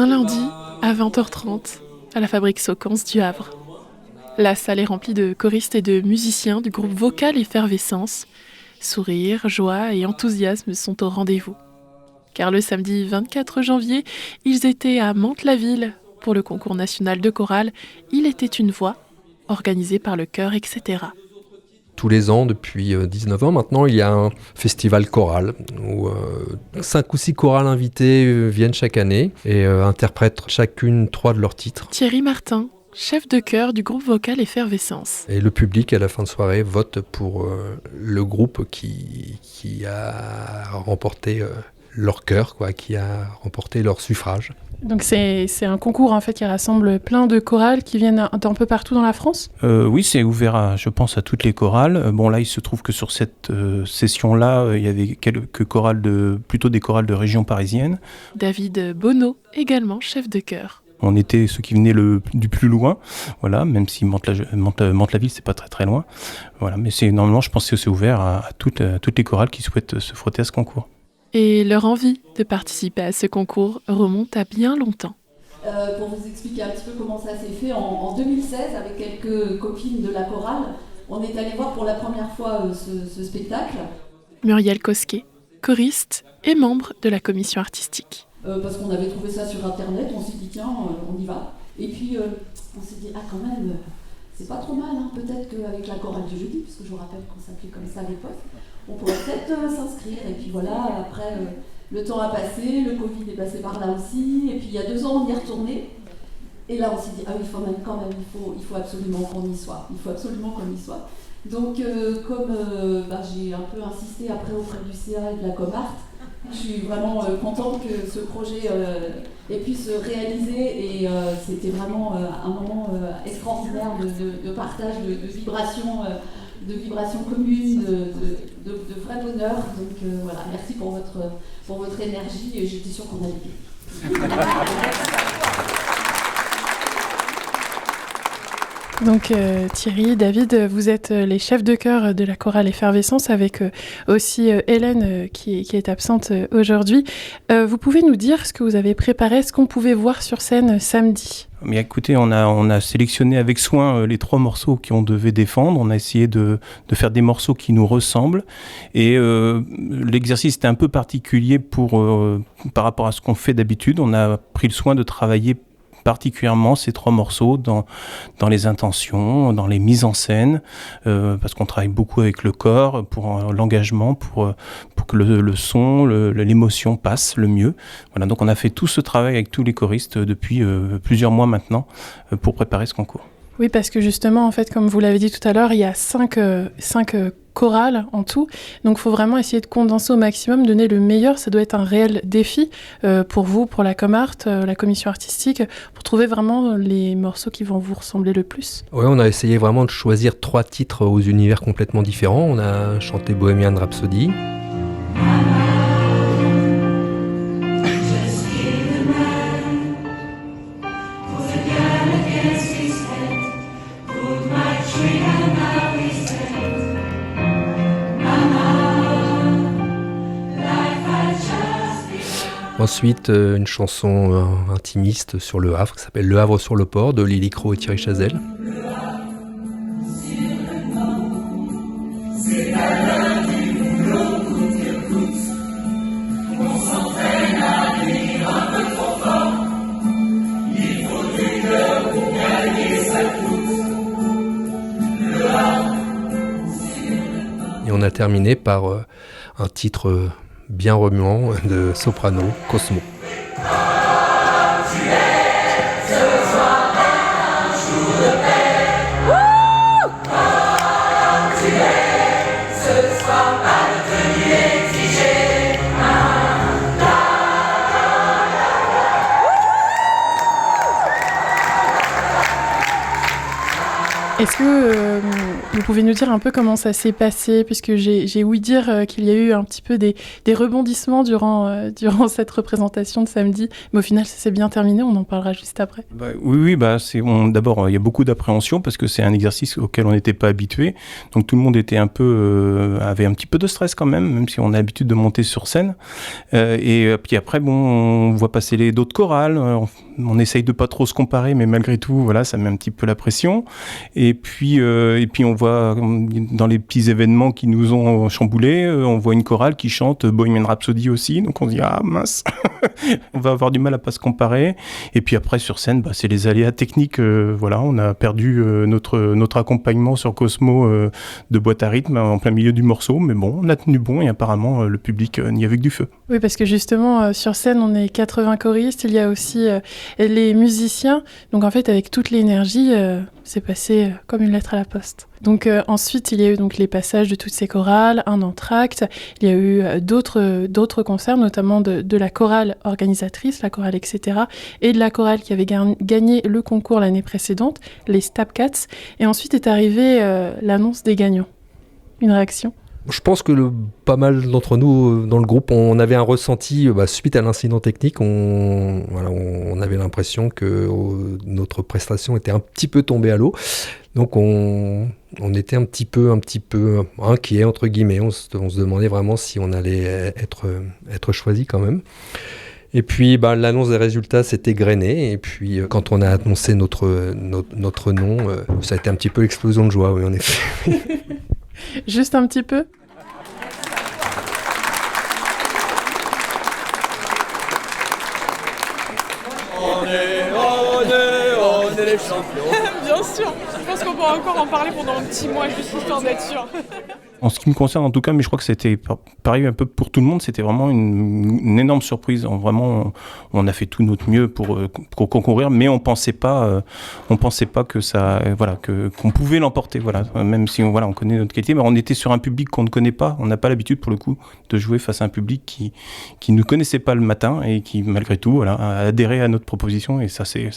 Un lundi, à 20h30, à la fabrique Socans du Havre. La salle est remplie de choristes et de musiciens du groupe vocal Effervescence. Sourires, joie et enthousiasme sont au rendez-vous. Car le samedi 24 janvier, ils étaient à Mantes-la-Ville pour le concours national de chorale « Il était une voix », organisé par le chœur, etc. Tous les ans, depuis 19 ans maintenant, il y a un festival choral où 5 ou 6 chorales invitées viennent chaque année et interprètent chacune 3 de leurs titres. Thierry Martin, chef de chœur du groupe vocal Effervescence. Et le public, à la fin de soirée, vote pour le groupe qui a remporté leur chœur, qui a remporté leur suffrage. Donc c'est un concours en fait qui rassemble plein de chorales qui viennent d'un peu partout dans la France. Oui, c'est ouvert je pense à toutes les chorales. Bon là, il se trouve que sur cette session-là, il y avait quelques chorales plutôt des chorales de région parisienne. David Bonneau, également chef de chœur. On était ceux qui venaient du plus loin, voilà, même si Mantes-la-Ville, c'est pas très très loin. Voilà, mais normalement, je pense que c'est ouvert à toutes les chorales qui souhaitent se frotter à ce concours. Et leur envie de participer à ce concours remonte à bien longtemps. Pour vous expliquer un petit peu comment ça s'est fait, en 2016, avec quelques copines de la chorale, on est allé voir pour la première fois ce spectacle. Muriel Cosquet, choriste et membre de la commission artistique. Parce qu'on avait trouvé ça sur internet, on s'est dit tiens, on y va. Et puis on s'est dit quand même, c'est pas trop mal, peut-être qu'avec la chorale du jeudi, parce que je vous rappelle qu'on s'appelait comme ça à l'époque, on pourrait peut-être s'inscrire. Et puis voilà, après le temps a passé, le Covid est passé par là aussi, et puis il y a 2 ans on y est retourné. Et là on s'est dit il faut absolument qu'on y soit, Donc comme j'ai un peu insisté après auprès du CA et de la Comart, je suis vraiment contente que ce projet ait pu se réaliser et c'était vraiment un moment extraordinaire de partage, de vibrations communes, de vrai bonheur. Donc voilà, merci pour votre énergie et j'étais sûre qu'on allait bien. Donc Thierry, David, vous êtes les chefs de chœur de la chorale Effervescence avec aussi Hélène qui est absente aujourd'hui. Vous pouvez nous dire ce que vous avez préparé, ce qu'on pouvait voir sur scène samedi ? Mais écoutez, on a sélectionné avec soin les 3 morceaux qu'on devait défendre. On a essayé de faire des morceaux qui nous ressemblent. Et l'exercice était un peu particulier par rapport à ce qu'on fait d'habitude. On a pris le soin de travailler particulièrement ces 3 morceaux dans les intentions, dans les mises en scène, parce qu'on travaille beaucoup avec le corps pour l'engagement, pour que le son, l'émotion passe le mieux. Voilà, donc on a fait tout ce travail avec tous les choristes depuis plusieurs mois maintenant pour préparer ce concours. Oui, parce que justement, en fait, comme vous l'avez dit tout à l'heure, il y a 5 chorales en tout. Donc, il faut vraiment essayer de condenser au maximum, donner le meilleur. Ça doit être un réel défi pour vous, pour la Comart, la commission artistique, pour trouver vraiment les morceaux qui vont vous ressembler le plus. Oui, on a essayé vraiment de choisir 3 titres aux univers complètement différents. On a chanté Bohemian Rhapsody. Ensuite, une chanson intimiste sur le Havre qui s'appelle Le Havre sur le port de Lily Crow et Thierry Chazelle. Et on a terminé par un titre bien remuant de soprano, Cosmo. Est-ce que vous pouvez nous dire un peu comment ça s'est passé, puisque j'ai ouï dire qu'il y a eu un petit peu des rebondissements durant cette représentation de samedi, mais au final ça s'est bien terminé, on en parlera juste après. Oui, d'abord il y a beaucoup d'appréhension parce que c'est un exercice auquel on n'était pas habitué, donc tout le monde était avait un petit peu de stress quand même si on a l'habitude de monter sur scène, et puis après on voit passer d'autres chorales, on essaye de pas trop se comparer, mais malgré tout, voilà, ça met un petit peu la pression. Et puis on voit dans les petits événements qui nous ont chamboulés, on voit une chorale qui chante Bohemian Rhapsody aussi, donc on se dit ah mince, on va avoir du mal à pas se comparer. Et puis après sur scène, c'est les aléas techniques. Voilà, on a perdu notre accompagnement sur Cosmo de boîte à rythme en plein milieu du morceau, mais bon, on a tenu bon et apparemment le public n'y a vu que du feu. Oui, parce que justement sur scène, on est 80 choristes, il y a aussi les musiciens, donc en fait avec toute l'énergie, c'est passé comme une lettre à la poste. Donc ensuite, il y a eu donc les passages de toutes ces chorales, un entracte, il y a eu d'autres concerts, notamment de la chorale organisatrice, la chorale etc., et de la chorale qui avait gagné le concours l'année précédente, les Stab Cats, et ensuite est arrivée l'annonce des gagnants. Une réaction ? Je pense que pas mal d'entre nous dans le groupe, on avait un ressenti suite à l'incident technique. On avait l'impression que notre prestation était un petit peu tombée à l'eau. Donc on était un petit peu inquiet entre guillemets. On se demandait vraiment si on allait être choisi quand même. Et puis l'annonce des résultats s'est égrenée. Et puis quand on a annoncé notre nom, ça a été un petit peu l'explosion de joie, oui en effet. Juste un petit peu. On est les champions. Bien sûr, je pense qu'on pourra encore en parler pendant un petit mois, juste histoire d'être sûr. En ce qui me concerne en tout cas, mais je crois que c'était pareil un peu pour tout le monde, c'était vraiment une énorme surprise. Vraiment, on a fait tout notre mieux pour concourir, mais on pensait pas que ça, qu'on pouvait l'emporter, voilà. Même si on connaît notre qualité, mais on était sur un public qu'on ne connaît pas. On n'a pas l'habitude pour le coup de jouer face à un public qui ne connaissait pas le matin et qui malgré tout, a adhéré à notre proposition et ça c'est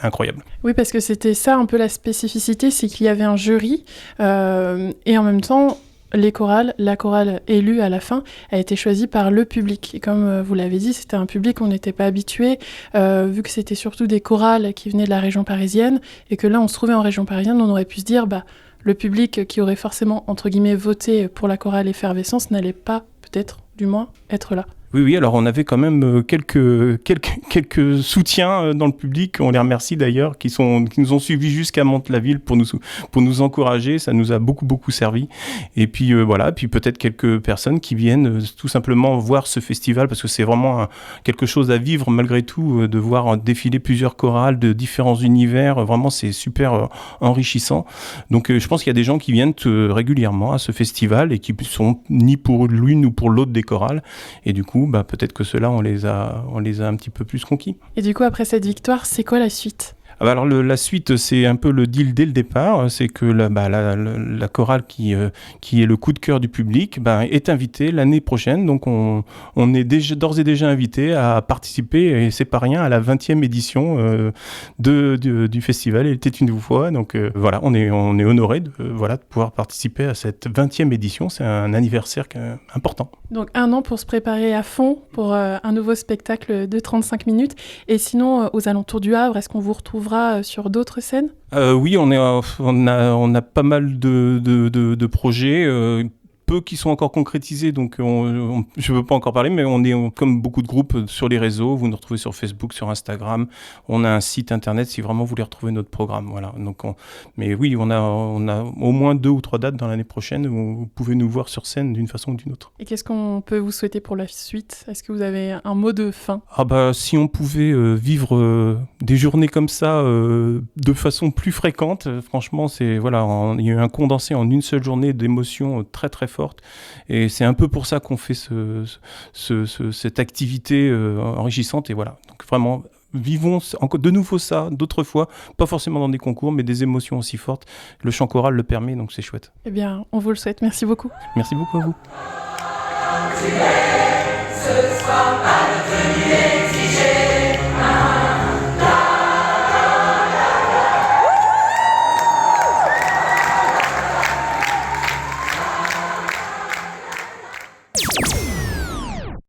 incroyable. Oui, parce que c'était ça un peu la spécificité, c'est qu'il y avait un jury et en même temps. La chorale élue à la fin a été choisie par le public. Et comme vous l'avez dit, c'était un public qu'on n'était pas habitué, vu que c'était surtout des chorales qui venaient de la région parisienne, et que là, on se trouvait en région parisienne, on aurait pu se dire, le public qui aurait forcément, entre guillemets, voté pour la chorale Effervescence n'allait pas, peut-être, du moins, être là. Oui, alors on avait quand même quelques soutiens dans le public, on les remercie d'ailleurs, qui nous ont suivis jusqu'à Mantes-la-Ville pour nous encourager, ça nous a beaucoup servi. Et puis puis peut-être quelques personnes qui viennent tout simplement voir ce festival, parce que c'est vraiment quelque chose à vivre malgré tout, de voir défiler plusieurs chorales de différents univers, vraiment c'est super enrichissant. Donc je pense qu'il y a des gens qui viennent régulièrement à ce festival et qui sont ni pour l'une ou pour l'autre des chorales, et du coup peut-être que ceux-là, on les a un petit peu plus conquis. Et du coup, après cette victoire, c'est quoi la suite ? Alors la suite, c'est un peu le deal dès le départ, c'est que la chorale qui est le coup de cœur du public est invitée l'année prochaine, donc on est d'ores et déjà invité à participer, et c'est pas rien, à la 20e édition du festival. Il était une fois, donc on est honoré de pouvoir participer à cette 20e édition, c'est un anniversaire important. Donc 1 an pour se préparer à fond pour un nouveau spectacle de 35 minutes, et sinon aux alentours du Havre, est-ce qu'on vous retrouvera sur d'autres scènes ? Oui, on a pas mal de projets. Peu qui sont encore concrétisés, donc je ne veux pas encore parler, mais on est comme beaucoup de groupes sur les réseaux. Vous nous retrouvez sur Facebook, sur Instagram. On a un site internet si vraiment vous voulez retrouver notre programme. Voilà. Donc mais oui, on a au moins 2 ou 3 dates dans l'année prochaine où vous pouvez nous voir sur scène d'une façon ou d'une autre. Et qu'est-ce qu'on peut vous souhaiter pour la suite ? Est-ce que vous avez un mot de fin ? Si on pouvait vivre des journées comme ça de façon plus fréquente, franchement, il y a eu un condensé en une seule journée d'émotions très très fortes. Et c'est un peu pour ça qu'on fait cette activité enrichissante. Et voilà, donc vraiment, vivons de nouveau ça, d'autres fois, pas forcément dans des concours, mais des émotions aussi fortes. Le chant choral le permet, donc c'est chouette. Eh bien, on vous le souhaite. Merci beaucoup. Merci beaucoup à vous. Ce soir, pas notre